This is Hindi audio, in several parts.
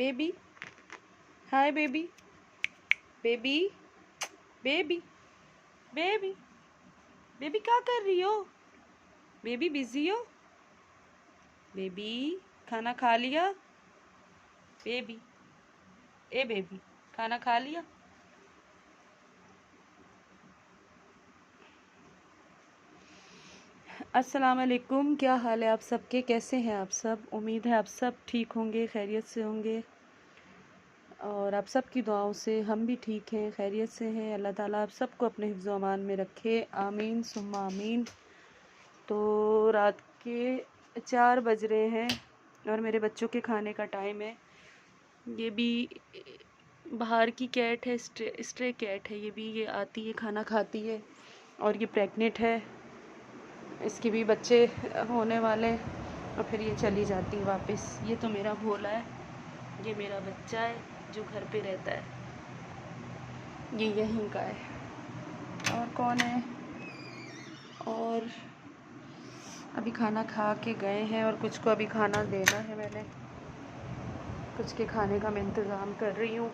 Baby, hi baby, baby, baby, baby, baby क्या कर रही हो? बेबी बिजी हो? बेबी खाना खा लिया? बेबी, ए बेबी, खाना खा लिया? अस्सलाम वालेकुम, क्या हाल है आप सबके? कैसे हैं आप सब? उम्मीद है आप सब ठीक होंगे, खैरियत से होंगे और आप सब की दुआओं से हम भी ठीक हैं, खैरियत से हैं। अल्लाह ताला आप सबको अपने हिफ्ज़ व अमान में रखे, आमीन सुम्मा आमीन। तो रात के 4 बज रहे हैं और मेरे बच्चों के खाने का टाइम है। ये भी बाहर की कैट है, स्ट्रे कैट है ये भी। ये आती है, खाना खाती है और ये प्रेग्नेंट है। इसके भी बच्चे होने वाले हैं और फिर ये चली जाती है वापस। ये तो मेरा भोला है, ये मेरा बच्चा है जो घर पे रहता है, ये यहीं का है। और कौन है? और अभी खाना खा के गए हैं और कुछ को अभी खाना देना है मैंने। कुछ के खाने का मैं इंतज़ाम कर रही हूँ।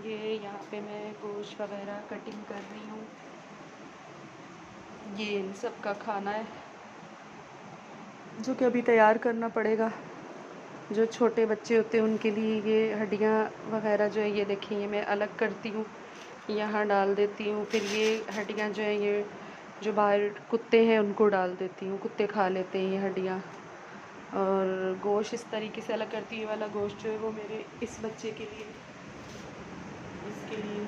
ये यहाँ पे मैं गोश्त वगैरह कटिंग कर रही हूँ। ये इन सब का खाना है जो कि अभी तैयार करना पड़ेगा। जो छोटे बच्चे होते हैं उनके लिए ये हड्डियाँ वगैरह जो है, ये देखिए, ये मैं अलग करती हूँ, यहाँ डाल देती हूँ। फिर ये हड्डियाँ जो है, ये जो बाहर कुत्ते हैं उनको डाल देती हूँ, कुत्ते खा लेते हैं ये हड्डियाँ। और गोश्त इस तरीके से अलग करती हूँ। ये वाला गोश्त जो है वो मेरे इस बच्चे के लिए, इसके लिए।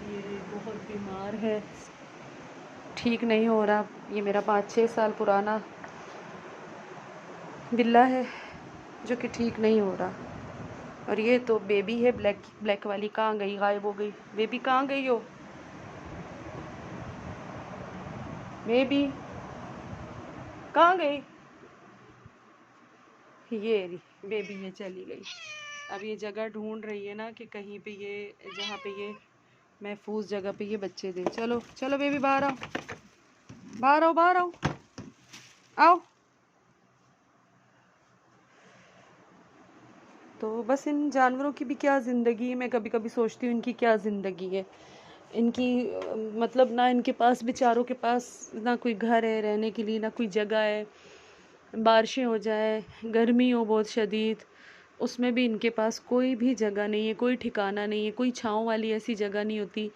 ये बहुत बीमार है, ठीक नहीं हो रहा। ये मेरा 5-6 साल पुराना बिल्ला है जो कि ठीक नहीं हो रहा। और ये तो बेबी है, ब्लैक ब्लैक वाली। कहाँ गई? गायब हो गई। बेबी कहाँ गई हो? बेबी कहाँ गई? ये रही बेबी, ये चली गई। अब ये जगह ढूंढ रही है ना कि कहीं पे ये, जहाँ पे ये महफूज जगह पे ये बच्चे दे। चलो चलो बेबी, बाहर आओ, बाहर आओ, बाहर आओ, आओ। तो बस इन जानवरों की भी क्या ज़िंदगी है, मैं कभी कभी सोचती हूँ इनकी क्या ज़िंदगी है। इनकी मतलब ना, इनके पास, बेचारों के पास ना कोई घर है रहने के लिए, ना कोई जगह है। बारिशें हो जाए, गर्मी हो बहुत शदीद, उसमें भी इनके पास कोई भी जगह नहीं है, कोई ठिकाना नहीं है, कोई छाँव वाली ऐसी जगह नहीं होती।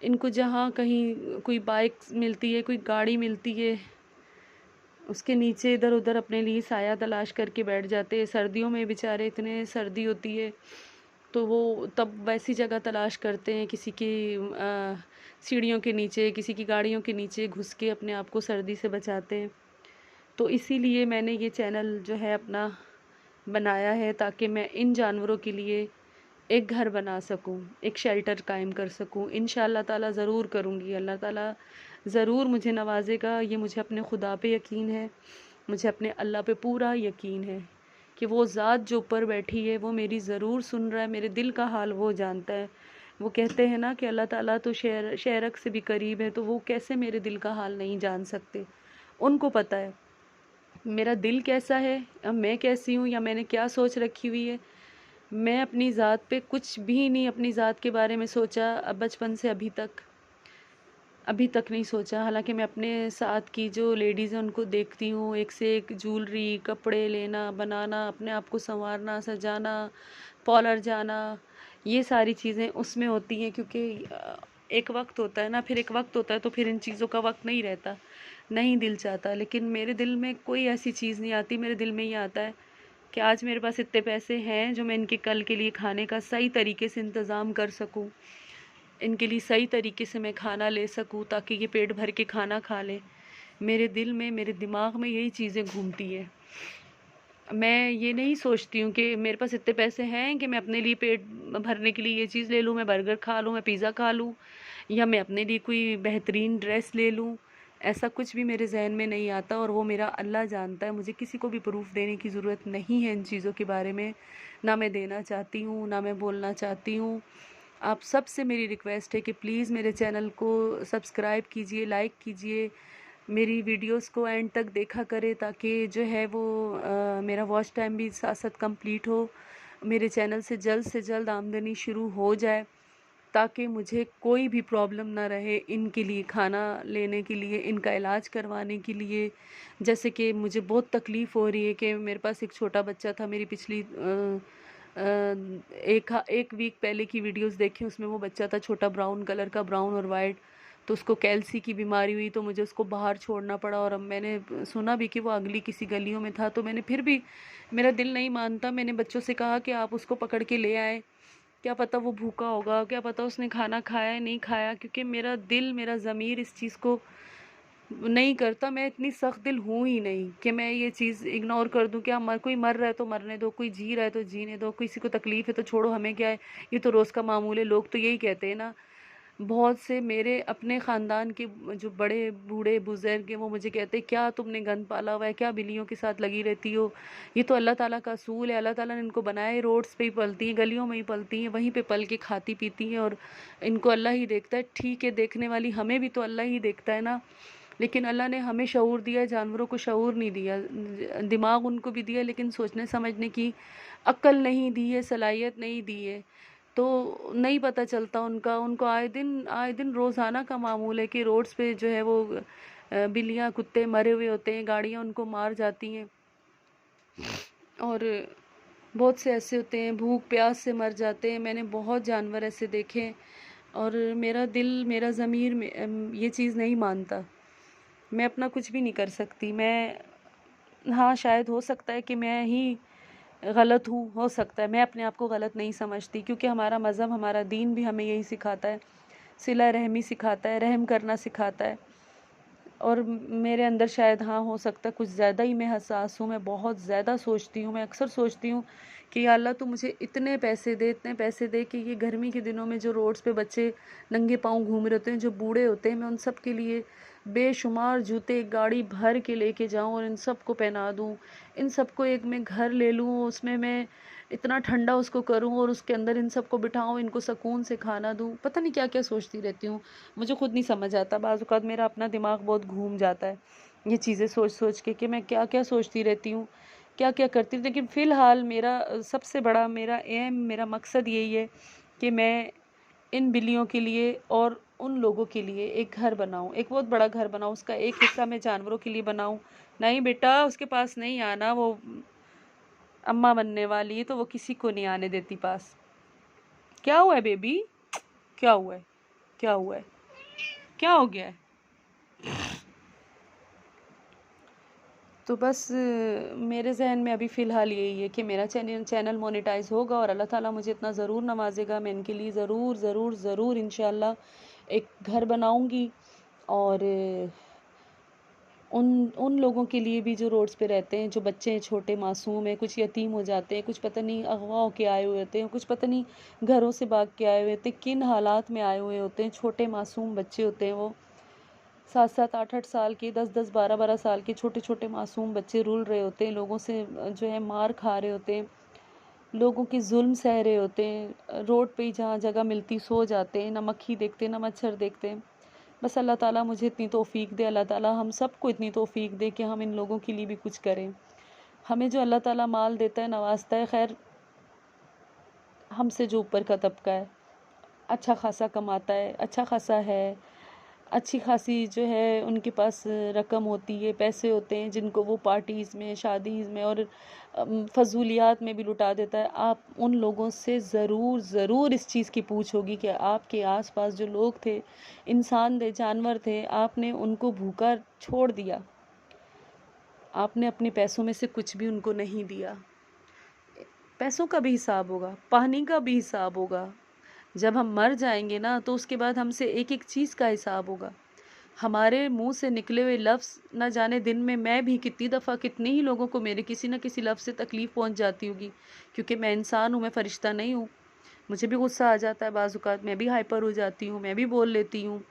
इनको जहाँ कहीं कोई बाइक मिलती है, कोई गाड़ी मिलती है, उसके नीचे इधर उधर अपने लिए साया तलाश करके बैठ जाते हैं। सर्दियों में बेचारे, इतने सर्दी होती है तो वो तब वैसी जगह तलाश करते हैं, किसी की सीढ़ियों के नीचे, किसी की गाड़ियों के नीचे घुस के अपने आप को सर्दी से बचाते हैं। तो इसीलिए मैंने ये चैनल जो है अपना बनाया है, ताकि मैं इन जानवरों के लिए एक घर बना सकूं, एक शेल्टर कायम कर सकूं। इंशाअल्लाह ताला ज़रूर करूंगी, अल्लाह ताला ज़रूर मुझे नवाजेगा। ये मुझे अपने खुदा पे यकीन है, मुझे अपने अल्लाह पे पूरा यकीन है कि वो ज़ात जो ऊपर बैठी है वो मेरी ज़रूर सुन रहा है, मेरे दिल का हाल वो जानता है। वो कहते हैं ना कि अल्लाह ताला तो शेरक से भी करीब है, तो वो कैसे मेरे दिल का हाल नहीं जान सकते? उनको पता है मेरा दिल कैसा है, अब मैं कैसी हूँ, या मैंने क्या सोच रखी हुई है। मैं अपनी ज़ात पे कुछ भी नहीं, अपनी ज़ात के बारे में सोचा अब बचपन से अभी तक नहीं सोचा। हालांकि मैं अपने साथ की जो लेडीज़ हैं उनको देखती हूँ, एक से एक ज्वेलरी, कपड़े लेना, बनाना, अपने आप को संवारना, सजाना, पार्लर जाना, ये सारी चीज़ें उसमें होती हैं। क्योंकि एक वक्त होता है ना, फिर एक वक्त होता है तो फिर इन चीज़ों का वक्त नहीं रहता, नहीं दिल चाहता। लेकिन मेरे दिल में कोई ऐसी चीज़ नहीं आती। मेरे दिल में ये आता है कि आज मेरे पास इतने पैसे हैं जो मैं इनके कल के लिए खाने का सही तरीके से इंतज़ाम कर सकूं, इनके लिए सही तरीके से मैं खाना ले सकूं, ताकि ये पेट भर के खाना खा लें। मेरे दिल में, मेरे दिमाग में यही चीज़ें घूमती है। मैं ये नहीं सोचती हूँ कि मेरे पास इतने पैसे हैं कि मैं अपने लिए पेट भरने के लिए ये चीज़ ले लूँ, मैं बर्गर खा लूँ, मैं पिज़्ज़ा खा लूँ, या मैं अपने लिए कोई बेहतरीन ड्रेस ले लूँ। ऐसा कुछ भी मेरे जहन में नहीं आता और वो मेरा अल्लाह जानता है। मुझे किसी को भी प्रूफ देने की ज़रूरत नहीं है इन चीज़ों के बारे में, ना मैं देना चाहती हूँ, ना मैं बोलना चाहती हूँ। आप सबसे मेरी रिक्वेस्ट है कि प्लीज़ मेरे चैनल को सब्सक्राइब कीजिए, लाइक कीजिए, मेरी वीडियोस को एंड तक देखा करे, ताकि जो है वो मेरा वॉच टाइम भी साथ साथ कंप्लीट हो, मेरे चैनल से जल्द आमदनी शुरू हो जाए, ताकि मुझे कोई भी प्रॉब्लम ना रहे इनके लिए, खाना लेने के लिए, इनका इलाज करवाने के लिए। जैसे कि मुझे बहुत तकलीफ़ हो रही है कि मेरे पास एक छोटा बच्चा था, मेरी पिछली एक वीक पहले की वीडियोस देखें, उसमें वो बच्चा था छोटा, ब्राउन कलर का, ब्राउन और वाइट। तो उसको कैल्सी की बीमारी हुई, तो मुझे उसको बाहर छोड़ना पड़ा। और अब मैंने सुना भी कि वो अगली किसी गलियों में था, तो मैंने फिर भी, मेरा दिल नहीं मानता, मैंने बच्चों से कहा कि आप उसको पकड़ के ले आए, क्या पता वो भूखा होगा, क्या पता उसने खाना खाया है नहीं खाया, क्योंकि मेरा दिल, मेरा ज़मीर इस चीज़ को नहीं करता। मैं इतनी सख्त दिल हूँ ही नहीं कि मैं ये चीज़ इग्नोर कर दूँ। क्या कोई मर रहा है तो मरने दो, कोई जी रहा है तो जीने दो, किसी को तकलीफ़ है तो छोड़ो, हमें क्या है, ये तो रोज़ का मामूल है। लोग तो यही कहते हैं ना, बहुत से मेरे अपने ख़ानदान के जो बड़े बूढ़े बुज़ुर्ग हैं, वो मुझे कहते हैं, क्या तुमने गंद पाला हुआ है, क्या बिल्लियों के साथ लगी रहती हो, ये तो अल्लाह ताला का असूल है, अल्लाह ताला ने इनको बनाया है, रोड्स पे ही पलती हैं, गलियों में ही पलती हैं, वहीं पे पल के खाती पीती हैं, और इनको अल्लाह ही देखता है। ठीक है, देखने वाली हमें भी तो अल्लाह ही देखता है ना, लेकिन अल्लाह ने हमें शऊर दिया है, जानवरों को शऊर नहीं दिया। दिमाग उनको भी दिया, लेकिन सोचने समझने की अक्ल नहीं दी है, सलाहियत नहीं दी है, तो नहीं पता चलता उनका। उनको आए दिन रोज़ाना का मामूल है कि रोड्स पे जो है वो बिल्लियाँ कुत्ते मरे हुए होते हैं, गाड़ियाँ उनको मार जाती हैं, और बहुत से ऐसे होते हैं भूख प्यास से मर जाते हैं। मैंने बहुत जानवर ऐसे देखे हैं, और मेरा दिल, मेरा ज़मीर ये चीज़ नहीं मानता। मैं अपना कुछ भी नहीं कर सकती। मैं, हाँ, शायद हो सकता है कि मैं ही गलत हूँ, हो सकता है। मैं अपने आप को गलत नहीं समझती, क्योंकि हमारा मज़हब, हमारा दीन भी हमें यही सिखाता है, सिला रहमी सिखाता है, रहम करना सिखाता है। और मेरे अंदर शायद, हाँ, हो सकता है कुछ ज़्यादा ही मैं हसास हूँ, मैं बहुत ज़्यादा सोचती हूँ। मैं अक्सर सोचती हूँ कि या अल्लाह, तू मुझे इतने पैसे दे, इतने पैसे दे कि ये गर्मी के दिनों में जो रोड्स पे बच्चे नंगे पाँव घूम रहे होते हैं, जो बूढ़े होते हैं, मैं उन सब के लिए बेशुमार जूते गाड़ी भर के लेके जाऊँ और इन सब को पहना दूँ। इन सबको एक मैं घर ले लूँ, उसमें मैं इतना ठंडा उसको करूँ, और उसके अंदर इन सबको बिठाऊँ, इनको सुकून से खाना दूँ। पता नहीं क्या-क्या सोचती रहती हूँ। मुझे खुद नहीं समझ आता। बाज़ औक़ात मेरा अपना दिमाग बहुत घूम जाता है, ये चीज़ें सोच-सोच के, कि मैं क्या-क्या सोचती रहती हूँ, क्या-क्या करती हूँ। लेकिन फ़िलहाल मेरा सबसे बड़ा मेरा एम, मेरा मकसद यही है कि मैं इन बिल्लियों के लिए और उन लोगों के लिए एक घर बनाऊँ, एक बहुत बड़ा घर बनाऊँ। उसका एक हिस्सा मैं जानवरों के लिए बनाऊँ। नहीं बेटा, उसके पास नहीं आना, वो अम्मा बनने वाली है, तो वो किसी को नहीं आने देती पास। क्या हुआ है बेबी? क्या हुआ है? क्या हुआ है? क्या हो गया है? तो बस मेरे ज़हन में अभी फ़िलहाल यही है कि मेरा चैनल मोनेटाइज़ होगा, और अल्लाह ताला मुझे इतना ज़रूर नवाज़ेगा, मैं इनके लिए ज़रूर ज़रूर ज़रूर इंशाअल्लाह एक घर बनाऊंगी। और उन उन लोगों के लिए भी जो रोड्स पे रहते हैं, जो बच्चे हैं छोटे मासूम हैं, कुछ यतीम हो जाते हैं, कुछ पता नहीं अगवा होके आए हुए होते हैं, कुछ पता नहीं घरों से भाग के आए हुए होते हैं, किन हालात में आए हुए होते हैं, छोटे मासूम बच्चे होते हैं, वो 7-7 8-8 साल के, 10-10 12-12 साल के छोटे छोटे मासूम बच्चे रुल रहे होते हैं, लोगों से जो है मार खा रहे होते हैं, लोगों की जुल्म सह रहे होते हैं, रोड पे ही जहाँ जगह मिलती सो जाते हैं, ना मक्खी देखते ना मच्छर देखते हैं। बस अल्लाह ताला मुझे इतनी तौफीक दे, अल्लाह ताला हम सबको इतनी तौफीक दे कि हम इन लोगों के लिए भी कुछ करें। हमें जो अल्लाह ताला माल देता है, नवाजता है, खैर हमसे जो ऊपर का तबका है, अच्छा खासा कमाता है, अच्छा खासा है, अच्छी खासी जो है उनके पास रकम होती है, पैसे होते हैं, जिनको वो पार्टीज़ में, शादीज़ में और फजूलियात में भी लुटा देता है। आप उन लोगों से ज़रूर ज़रूर इस चीज़ की पूछ होगी कि आपके आसपास जो लोग थे, इंसान थे, जानवर थे, आपने उनको भूखा छोड़ दिया, आपने अपने पैसों में से कुछ भी उनको नहीं दिया। पैसों का भी हिसाब होगा, पानी का भी हिसाब होगा। जब हम मर जाएंगे ना, तो उसके बाद हमसे एक एक चीज़ का हिसाब होगा। हमारे मुंह से निकले हुए लफ्ज़, न जाने दिन में मैं भी कितनी दफ़ा, कितने ही लोगों को मेरे किसी न किसी लफ्ज़ से तकलीफ़ पहुंच जाती होगी, क्योंकि मैं इंसान हूँ, मैं फ़रिश्ता नहीं हूँ। मुझे भी गुस्सा आ जाता है, बाज़ औक़ात मैं भी हाइपर हो जाती हूँ, मैं भी बोल लेती हूँ।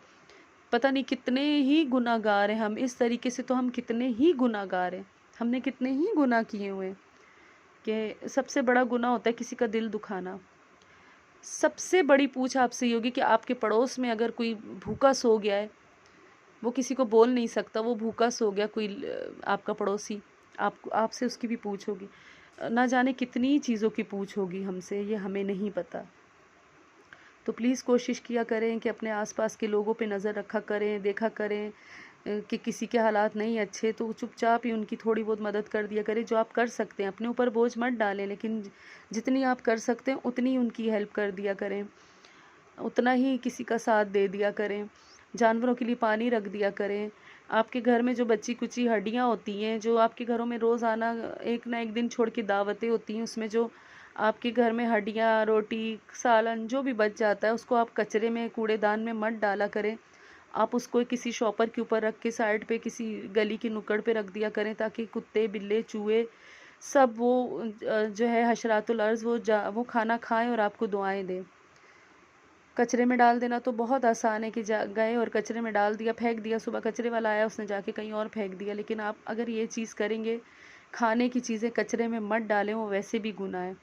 पता नहीं कितने ही गुनाहगार हैं हम, इस तरीके से तो हम कितने ही गुनाहगार हैं, हमने कितने ही गुनाह किए हुए हैं। कि सबसे बड़ा गुनाह होता है किसी का दिल दुखाना। सबसे बड़ी पूछ आपसे ये होगी कि आपके पड़ोस में अगर कोई भूखा सो गया है, वो किसी को बोल नहीं सकता, वो भूखा सो गया कोई आपका पड़ोसी, आपसे उसकी भी पूछ होगी, ना जाने कितनी चीज़ों की पूछ होगी हमसे, ये हमें नहीं पता। तो प्लीज़ कोशिश किया करें कि अपने आसपास के लोगों पे नज़र रखा करें, देखा करें कि किसी के हालात नहीं अच्छे तो चुपचाप ही उनकी थोड़ी बहुत मदद कर दिया करें। जो आप कर सकते हैं, अपने ऊपर बोझ मत डालें, लेकिन जितनी आप कर सकते हैं उतनी उनकी हेल्प कर दिया करें, उतना ही किसी का साथ दे दिया करें। जानवरों के लिए पानी रख दिया करें। आपके घर में जो बची कुची हड्डियाँ होती हैं, जो आपके घरों में रोज़ाना एक ना एक दिन छोड़ के दावतें होती हैं, उसमें जो आपके घर में हड्डियाँ, रोटी, सालन जो भी बच जाता है, उसको आप कचरे में, कूड़ेदान में मत डाला करें। आप उसको किसी शॉपर के ऊपर रख के साइड पे किसी गली की नुक्कड़ पे रख दिया करें, ताकि कुत्ते, बिल्ले, चूहे सब वो जो है हशरातुल अर्ज़ वो खाना खाएं और आपको दुआएं दें। कचरे में डाल देना तो बहुत आसान है कि गए और कचरे में डाल दिया, फेंक दिया, सुबह कचरे वाला आया उसने जाके कहीं और फेंक दिया। लेकिन आप अगर ये चीज़ करेंगे, खाने की चीज़ें कचरे में मत डालें, वो वैसे भी गुनाह है।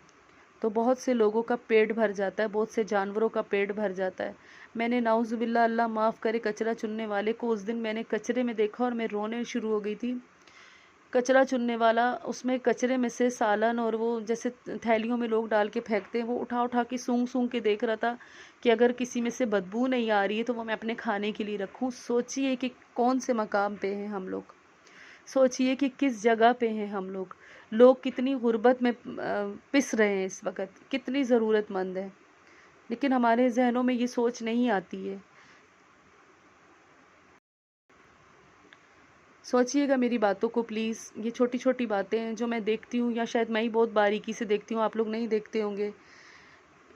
तो बहुत से लोगों का पेट भर जाता है, बहुत से जानवरों का पेट भर जाता है। मैंने नाउज़ुबिल्लाह, अल्लाह माफ़ करे, कचरा चुनने वाले को उस दिन मैंने कचरे में देखा और मैं रोने शुरू हो गई थी। कचरा चुनने वाला, उसमें कचरे में से सालन और वो जैसे थैलियों में लोग डाल के फेंकते हैं, वो उठा उठा के सूंघ सूंघ के देख रहा था कि अगर किसी में से बदबू नहीं आ रही है तो वो मैं अपने खाने के लिए रखूं। सोचिए कि कौन से मकाम पे हैं हम लोग, सोचिए कि किस जगह पे हैं हम लोग कितनी गुर्बत में पिस रहे हैं इस वक्त, कितनी ज़रूरतमंद है, लेकिन हमारे जहनों में ये सोच नहीं आती है। सोचिएगा मेरी बातों को प्लीज़। ये छोटी छोटी बातें हैं जो मैं देखती हूँ, या शायद मैं ही बहुत बारीकी से देखती हूँ, आप लोग नहीं देखते होंगे।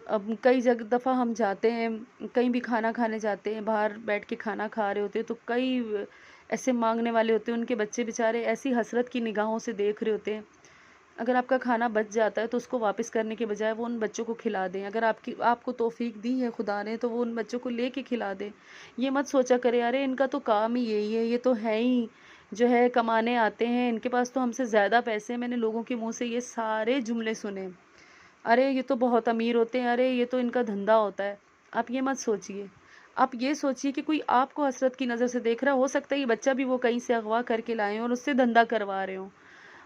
अब कई दफ़ा हम जाते हैं, कहीं भी खाना खाने जाते हैं, बाहर बैठ के खाना खा रहे होते हैं, तो कई ऐसे मांगने वाले होते हैं, उनके बच्चे बेचारे ऐसी हसरत की निगाहों से देख रहे होते हैं। अगर आपका खाना बच जाता है तो उसको वापस करने के बजाय वो उन बच्चों को खिला दें। अगर आपको तौफीक दी है खुदा ने, तो वो उन बच्चों को लेके खिला दें। ये मत सोचा करें अरे इनका तो काम ही यही है, ये तो है ही जो है कमाने आते हैं, इनके पास तो हमसे ज़्यादा पैसे हैं। मैंने लोगों के मुंह से ये सारे जुमले सुने, अरे ये तो बहुत अमीर होते हैं, अरे ये तो इनका धंधा होता है। आप ये मत सोचिए, आप ये सोचिए कि कोई आपको हसरत की नज़र से देख रहा हो सकता है ये बच्चा भी वो कहीं से अगवा करके लाए और उससे धंधा करवा रहे हो,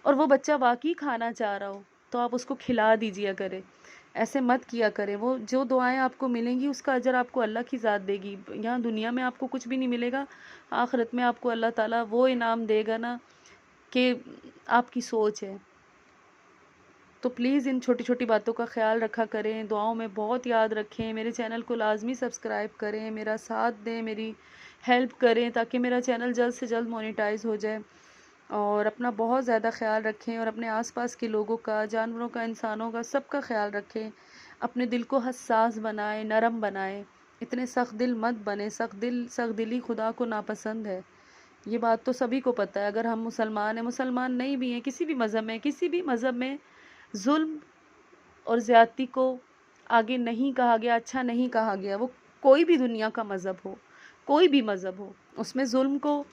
और वो बच्चा वाकई खाना चाह रहा हो, तो आप उसको खिला दीजिए करें। ऐसे मत किया करें। वो जो दुआएं आपको मिलेंगी उसका अजर आपको अल्लाह की ज़ात देगी। यहाँ दुनिया में आपको कुछ भी नहीं मिलेगा, आखिरत में आपको अल्लाह ताला वो इनाम देगा ना कि आपकी सोच है। तो प्लीज़ इन छोटी छोटी बातों का ख्याल रखा करें, दुआओं में बहुत याद रखें। मेरे चैनल को लाजमी सब्सक्राइब करें, मेरा साथ दें, मेरी हेल्प करें, ताकि मेरा चैनल जल्द से जल्द मोनेटाइज हो जाए। और अपना बहुत ज़्यादा ख़्याल रखें, और अपने आसपास के लोगों का, जानवरों का, इंसानों का, सबका ख्याल रखें। अपने दिल को हसास बनाएं, नरम बनाएं, इतने सख्त दिल मत बने। सख्त दिली खुदा को नापसंद है, ये बात तो सभी को पता है। अगर हम मुसलमान हैं, मुसलमान नहीं भी हैं, किसी भी मज़हब में, किसी भी मज़हब में जुल्म और ज़्यादती को आगे नहीं कहा गया, अच्छा नहीं कहा गया। वो कोई भी दुनिया का मज़हब हो, कोई भी मज़हब हो, उसमें जुल्म को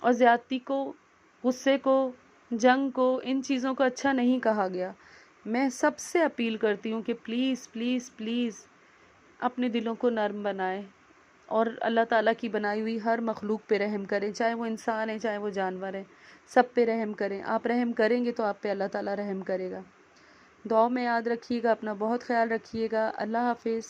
और ज़्यादती को, गुस्से को, जंग को, इन चीज़ों को अच्छा नहीं कहा गया। मैं सबसे अपील करती हूँ कि प्लीज़ प्लीज़ प्लीज़ अपने दिलों को नर्म बनाएं और अल्लाह ताला की बनाई हुई हर मखलूक पे रहम करें, चाहे वो इंसान है, चाहे वो जानवर है, सब पे रहम करें। आप रहम करेंगे तो आप पे अल्लाह ताला रहम करेगा। दुआ में याद रखिएगा, अपना बहुत ख्याल रखिएगा। अल्लाह हाफिज़।